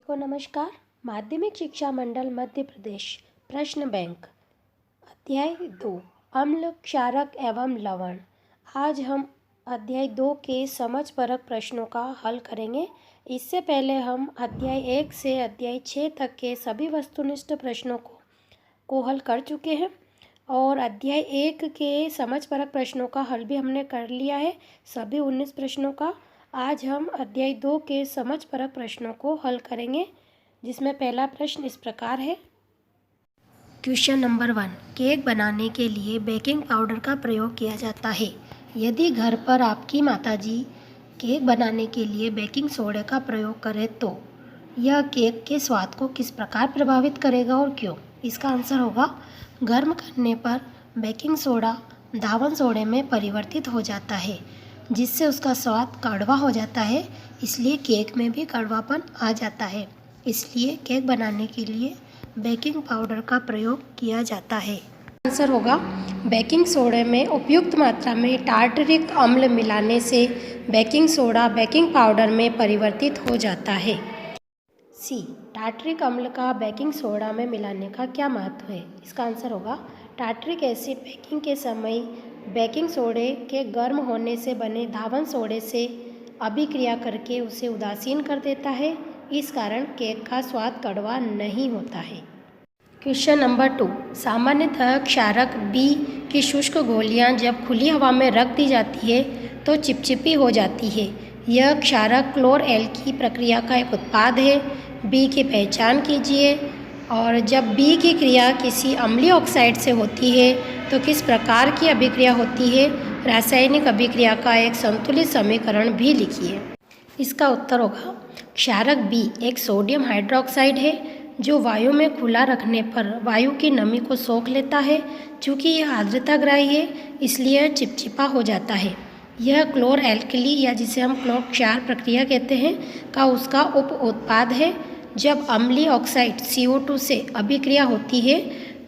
को नमस्कार। माध्यमिक शिक्षा मंडल मध्य प्रदेश प्रश्न बैंक अध्याय 2 अम्ल क्षारक एवं लवण। आज हम अध्याय 2 के समझपरक प्रश्नों का हल करेंगे। इससे पहले हम अध्याय 1 से अध्याय 6 तक के सभी वस्तुनिष्ठ प्रश्नों को हल कर चुके हैं और अध्याय 1 के समझपरक प्रश्नों का हल भी हमने कर लिया है, सभी 19 प्रश्नों का। आज हम अध्याय 2 के समझपरक प्रश्नों को हल करेंगे, जिसमें पहला प्रश्न इस प्रकार है। क्वेश्चन नंबर 1, केक बनाने के लिए बेकिंग पाउडर का प्रयोग किया जाता है। यदि घर पर आपकी माताजी केक बनाने के लिए बेकिंग सोडा का प्रयोग करें तो यह केक के स्वाद को किस प्रकार प्रभावित करेगा और क्यों? इसका आंसर होगा, गर्म करने पर बेकिंग सोडा धावन सोडे में परिवर्तित हो जाता है, जिससे उसका स्वाद कड़वा हो जाता है, इसलिए केक में भी कड़वापन आ जाता है। इसलिए केक बनाने के लिए बेकिंग पाउडर का प्रयोग किया जाता है। आंसर होगा, बेकिंग सोडे में उपयुक्त मात्रा में टार्टरिक अम्ल मिलाने से बेकिंग सोडा बेकिंग पाउडर में परिवर्तित हो जाता है। सी, टार्टरिक अम्ल का बेकिंग सोडा में मिलाने का क्या महत्व है? इसका आंसर होगा, टार्टरिक एसिड बेकिंग के समय बेकिंग सोडे के गर्म होने से बने धावन सोडे से अभिक्रिया करके उसे उदासीन कर देता है। इस कारण केक का स्वाद कड़वा नहीं होता है। क्वेश्चन नंबर 2, सामान्यतः क्षारक बी की शुष्क गोलियां जब खुली हवा में रख दी जाती है तो चिपचिपी हो जाती है। यह क्षारक क्लोर एल की प्रक्रिया का एक उत्पाद है। बी की पहचान कीजिए। और जब बी की क्रिया किसी अम्लीय ऑक्साइड से होती है तो किस प्रकार की अभिक्रिया होती है? रासायनिक अभिक्रिया का एक संतुलित समीकरण भी लिखिए। इसका उत्तर होगा, क्षारक बी एक सोडियम हाइड्रोक्साइड है जो वायु में खुला रखने पर वायु की नमी को सोख लेता है। चूँकि यह आर्द्रताग्राही है, इसलिए चिपचिपा हो जाता है। यह क्लोर एल्कली या जिसे हम क्लोर क्षार प्रक्रिया कहते हैं का उसका उप उत्पाद है। जब अम्लीय ऑक्साइड CO2 से अभिक्रिया होती है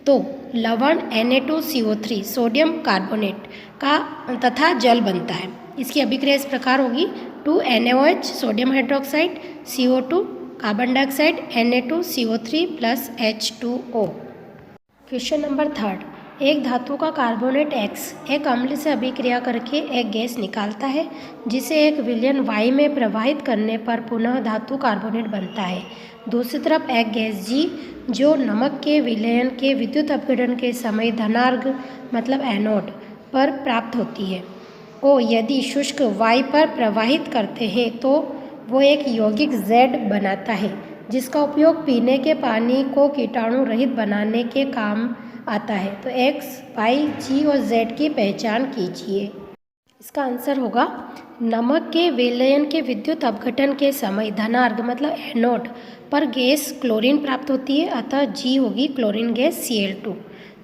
तो लवण Na2CO3 सोडियम कार्बोनेट का तथा जल बनता है। इसकी अभिक्रिया इस प्रकार होगी, 2NaOH sodium hydroxide, CO2 carbon dioxide, Na2CO3 plus H2O। Question number 3, एक धातु का कार्बोनेट X एक अम्ल से अभिक्रिया करके एक गैस निकालता है, जिसे एक विलयन Y में प्रवाहित करने पर पुनः धातु कार्बोनेट बनता है। दूसरी तरफ एक गैस G जो नमक के विलयन के विद्युत अपघटन के समय धनार्घ मतलब एनोड पर प्राप्त होती है को यदि शुष्क Y पर प्रवाहित करते हैं तो वो एक यौगिक Z बनाता है, जिसका उपयोग पीने के पानी को कीटाणु रहित बनाने के काम आता है। तो X, Y, G और Z की पहचान कीजिए। इसका आंसर होगा, नमक के विलयन के विद्युत अपघटन के समय धनार्घ मतलब एनोड पर गैस क्लोरीन प्राप्त होती है, अतः G होगी क्लोरीन गैस Cl2।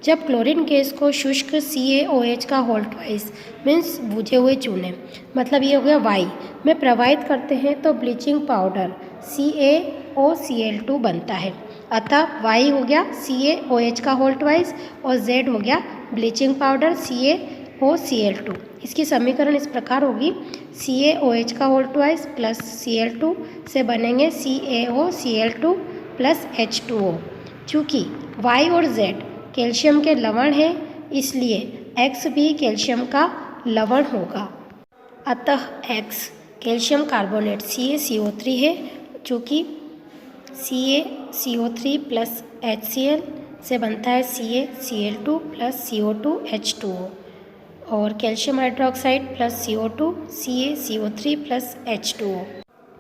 जब क्लोरीन गैस को शुष्क CaOH का होल ट्वाइस मीन्स बुझे हुए चूने मतलब ये हो गया Y में प्रवाहित करते हैं तो ब्लीचिंग पाउडर CaOCl2 बनता है। अतः Y हो गया CaOH का होल ट्वाइस और Z हो गया ब्लीचिंग पाउडर CaOCl2। इसकी समीकरण इस प्रकार होगी, CaOH का होल ट्वाइस प्लस Cl2 से बनेंगे CaOCl2 प्लस H2O। चूँकि Y और Z कैल्शियम के लवण है, इसलिए X भी कैल्शियम का लवण होगा। अतः X कैल्शियम कार्बोनेट CaCO3 है, चूँकि CaCO3 प्लस HCl से बनता है CaCl2 प्लस CO2 H2O और calcium hydroxide plus CO2 CaCO3 plus H2O।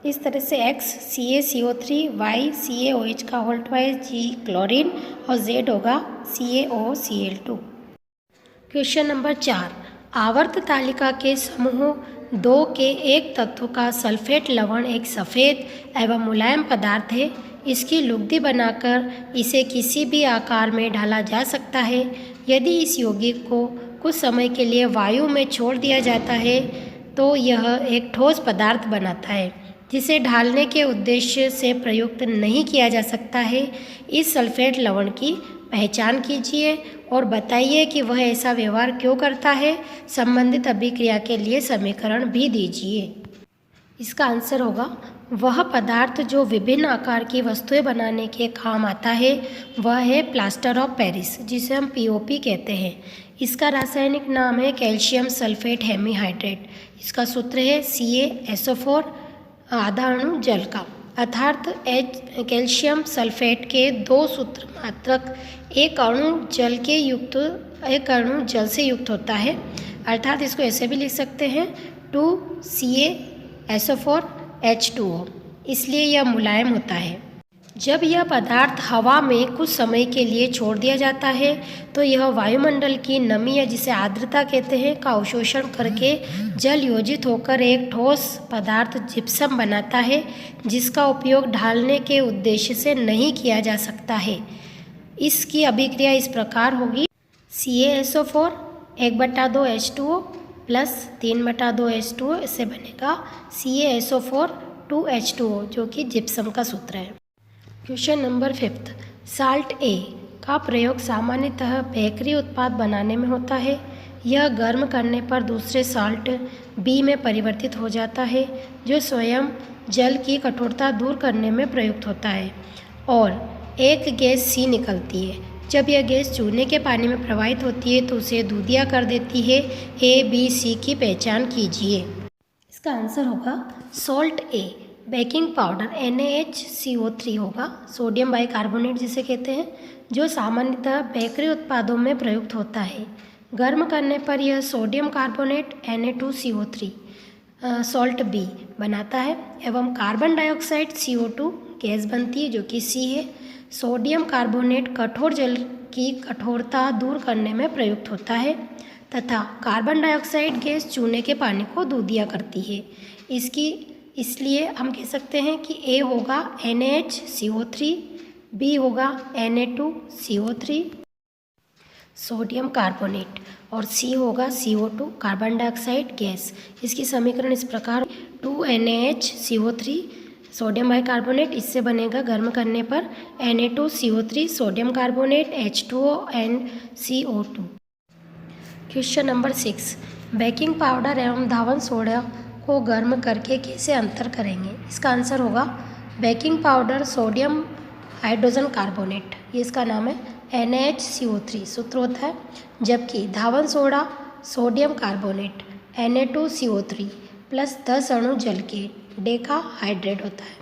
इस तरह से X CaCO3, Y CaOH का होल ट्वाइस, G क्लोरीन और Z होगा CaOCl2। क्वेश्चन नंबर 4, आवर्त तालिका के समूह 2 के एक तत्व का सल्फेट लवण एक सफ़ेद एवं मुलायम पदार्थ है। इसकी लुगदी बनाकर इसे किसी भी आकार में ढाला जा सकता है। यदि इस यौगिक को कुछ समय के लिए वायु में छोड़ दिया जाता है तो यह एक ठोस पदार्थ बनाता है, जिसे ढालने के उद्देश्य से प्रयुक्त नहीं किया जा सकता है। इस सल्फेट लवण की पहचान कीजिए और बताइए कि वह ऐसा व्यवहार क्यों करता है। संबंधित अभिक्रिया के लिए समीकरण भी दीजिए। इसका आंसर होगा, वह पदार्थ जो विभिन्न आकार की वस्तुएं बनाने के काम आता है वह है प्लास्टर ऑफ पेरिस, जिसे हम पीओपी कहते हैं। इसका रासायनिक नाम है कैल्शियम सल्फेट हेमीहाइड्रेट। इसका सूत्र है CaSO4 आधा अणु जल का, अर्थात कैल्शियम सल्फेट के 2 सूत्र मात्रक एक अणु जल से युक्त होता है, अर्थात इसको ऐसे भी लिख सकते हैं 2CaSO4H2O, इसलिए यह मुलायम होता है। जब यह पदार्थ हवा में कुछ समय के लिए छोड़ दिया जाता है तो यह वायुमंडल की नमी या जिसे आर्द्रता कहते हैं का अवशोषण करके जल योजित होकर एक ठोस पदार्थ जिप्सम बनाता है, जिसका उपयोग ढालने के उद्देश्य से नहीं किया जा सकता है। इसकी अभिक्रिया इस प्रकार होगी, CaSO4 1/2H2O प्लस 3/2H2O, इससे बनेगा CaSO4 2H2O, जो कि जिप्सम का सूत्र है। क्वेश्चन नंबर 5, साल्ट A का प्रयोग सामान्यतः बेकरी उत्पाद बनाने में होता है। यह गर्म करने पर दूसरे साल्ट B में परिवर्तित हो जाता है, जो स्वयं जल की कठोरता दूर करने में प्रयुक्त होता है, और एक गैस C निकलती है। जब यह गैस चूने के पानी में प्रवाहित होती है तो उसे दूधिया कर देती है। A, B, C की पहचान कीजिए। इसका आंसर होगा salt A। Baking powder NaHCO3 होगा, सोडियम बाइकार्बोनेट जिसे कहते हैं, जो सामान्यतः बेकरी उत्पादों में प्रयुक्त होता है। गर्म करने पर यह sodium carbonate Na2CO3 salt B बनाता है एवं कार्बन डाइऑक्साइड CO2 गैस बनती है, जो कि C है। सोडियम कार्बोनेट कठोर जल की कठोरता दूर करने में प्रयुक्त होता है तथा कार्बन डाइऑक्साइड गैस चूने के पानी को दूधिया करती है। इसलिए हम कह सकते हैं कि A होगा NaHCO3, B होगा Na2CO3 सोडियम कार्बोनेट और C होगा CO2 कार्बन डाइऑक्साइड गैस। इसकी समीकरण इस प्रकार 2NaHCO3 सोडियम बाइकार्बोनेट, इससे बनेगा गर्म करने पर Na2CO3 sodium carbonate H2O and CO2। Question number 6, baking powder एवं धावन सोडा को गर्म करके कैसे अंतर करेंगे? इसका आंसर होगा baking powder sodium hydrogen carbonate, ये इसका नाम है, NaHCO3 सूत्र होता है, जबकि धावन soda sodium carbonate Na2CO3 plus 10 अणु जल के डेका हाइड्रेट होता है।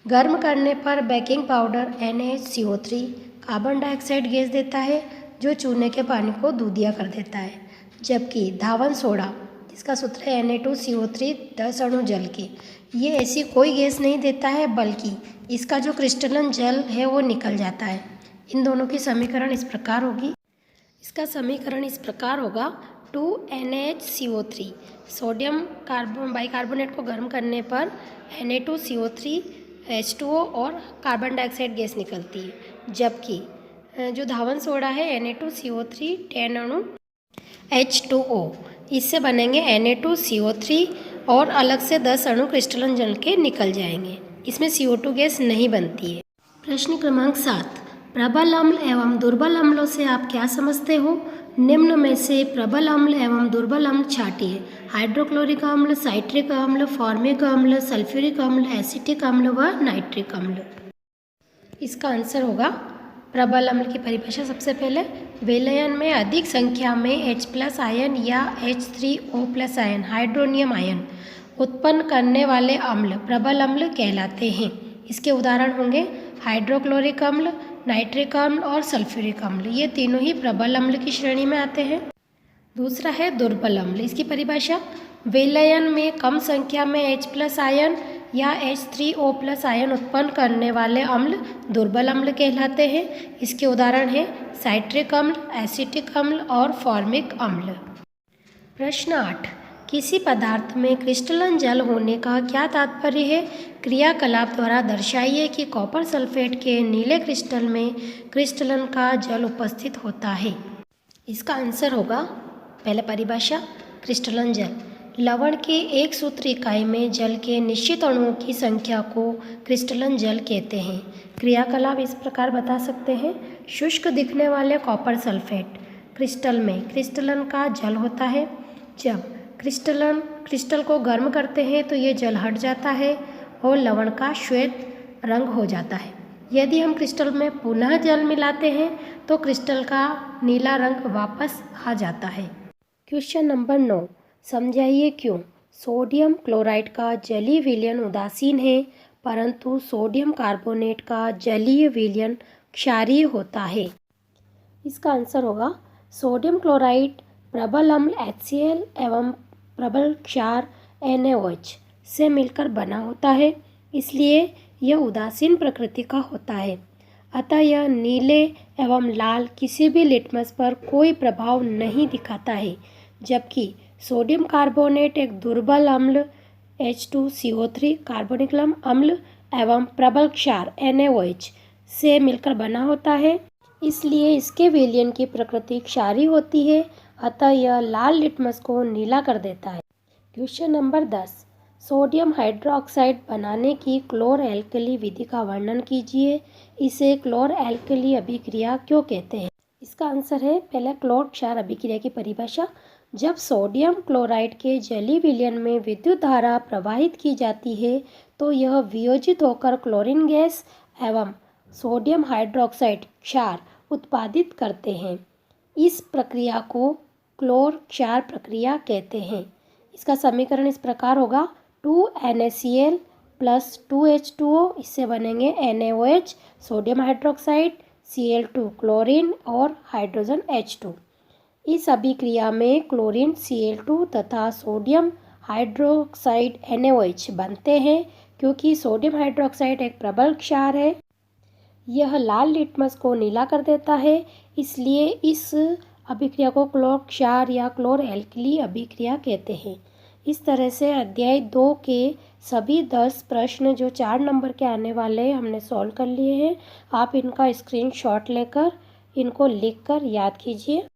गर्म करने पर baking powder NaHCO3 carbon dioxide gas देता है, जो चूने के पानी को दूधिया कर देता है, जबकि धावन सोडा इसका सूत्र है Na2CO3 10 अणु जल के, ये ऐसी कोई गैस नहीं देता है, बल्कि इसका जो क्रिस्टलन जल है वो निकल जाता है। इन दोनों की समीकरण इस प्रकार होगी, इसका समीकरण इस प्रकार होगा 2NaHCO3 सोडियम बाइकार्बोनेट को गर्म करने पर Na2CO3 H2O और कार्बन डाइऑक्साइड गैस निकलती है, जबकि जो धावन सोडा है Na2CO3 10 अणु H2O, इससे बनेंगे Na2CO3 और अलग से 10 अणु क्रिस्टलन जल के निकल जाएंगे। इसमें CO2 गैस नहीं बनती है। प्रश्न क्रमांक 7, प्रबल अम्ल एवं दुर्बल अम्लों से आप क्या समझते हो? निम्न में से प्रबल अम्ल एवं दुर्बल अम्ल छांटिए। हाइड्रोक्लोरिक अम्ल, साइट्रिक अम्ल, फॉर्मिक अम्ल, सल्फ्यूरिक अम्ल, एसिटिक अम्ल व नाइट्रिक अम्ल। इसका आंसर होगा प्रबल अम्ल की परिभाषा सबसे पहले, विलयन में अधिक संख्या में H+ आयन या H3O+ आयन हाइड्रोनियम आयन उत्पन्न करने वाले अम्ल प्रबल अम्ल कहलाते हैं। इसके उदाहरण होंगे हाइड्रोक्लोरिक अम्ल, नाइट्रिक अम्ल और सल्फ्यूरिक अम्ल, ये तीनों ही प्रबल अम्ल की श्रेणी में आते हैं। दूसरा है दुर्बल अम्ल, इसकी परिभाषा, विलयन में कम संख्या में H+ आयन या H3O+ आयन उत्पन्न करने वाले अम्ल दुर्बल अम्ल कहलाते हैं। इसके उदाहरण हैं साइट्रिक अम्ल, एसिटिक अम्ल और फॉर्मिक अम्ल। प्रश्न 8, किसी पदार्थ में क्रिस्टलन जल होने का क्या तात्पर्य है? क्रियाकलाप द्वारा दर्शाइए कि कॉपर सल्फेट के नीले क्रिस्टल में क्रिस्टलन का जल उपस्थित होता है। इसका आंसर होगा, पहले परिभाषा, क्रिस्टलन जल लवण के एक सूत्र इकाई में जल के निश्चित अणुओं की संख्या को क्रिस्टलन जल कहते हैं। क्रियाकलाप इस प्रकार बता सकते हैं, शुष्क दिखने वाले कॉपर सल्फेट क्रिस्टल में क्रिस्टलन का जल होता है। जब क्रिस्टल को गर्म करते हैं तो ये जल हट जाता है और लवण का श्वेत रंग हो जाता है। यदि हम क्रिस्टल में पुनः जल मिलाते हैं तो क्रिस्टल का नीला रंग वापस आ जाता है। क्वेश्चन नंबर 9, समझाइए क्यों सोडियम क्लोराइड का जलीय विलयन उदासीन है परंतु सोडियम कार्बोनेट का जलीय विलयन क्षारीय होता है। इसका आंसर होगा सोडियम क्लोराइड प्रबल अम्ल HCl एवं प्रबल क्षार NaOH से मिलकर बना होता है, इसलिए यह उदासीन प्रकृति का होता है। अतः यह नीले एवं लाल किसी भी लिटमस पर कोई प्रभाव नहीं दिखाता है, जबकि सोडियम कार्बोनेट एक दुर्बल अम्ल H2CO3 कार्बोनिक अम्ल एवं प्रबल क्षार NaOH से मिलकर बना होता है, इसलिए इसके विलयन की प्रकृति क्षारीय होती है। अतः यह लाल लिटमस को नीला कर देता है। क्वेश्चन नंबर 10, सोडियम हाइड्रोक्साइड बनाने की क्लोर एल्कली विधि का वर्णन कीजिए। इसे क्लोर एल्कली अभिक्रिया क्यों कहते हैं? इसका आंसर है पहले क्लोर क्षार अभिक्रिया की परिभाषा। जब सोडियम क्लोराइड के जलीय विलयन में विद्युत धारा प्रवाहित की जाती है तो यह वियोजित होकर क्लोरीन गैस एवं सोडियम हाइड्रोक्साइड क्षार उत्पादित करते हैं। इस प्रक्रिया को क्लोर क्षार प्रक्रिया कहते हैं। इसका समीकरण इस प्रकार होगा 2NaCl प्लस 2H2O, इससे बनेंगे NaOH sodium hydroxide, Cl2 chlorine और हाइड्रोजन H2। इस अभिक्रिया में क्लोरीन Cl2 तथा सोडियम हाइड्रोक्साइड NaOH बनते हैं। क्योंकि सोडियम हाइड्रोक्साइड एक प्रबल क्षार है, यह लाल लिटमस को नीला कर देता है, इसलिए इस अभिक्रिया को क्लोर क्षार या क्लोर एल्कली अभिक्रिया कहते हैं। इस तरह से अध्याय 2 के सभी 10 प्रश्न जो 4 नंबर के आने वाले हैं हमने सॉल्व कर लिए हैं। आप इनका स्क्रीनशॉट लेकर इनको लिखकर याद कीजिए।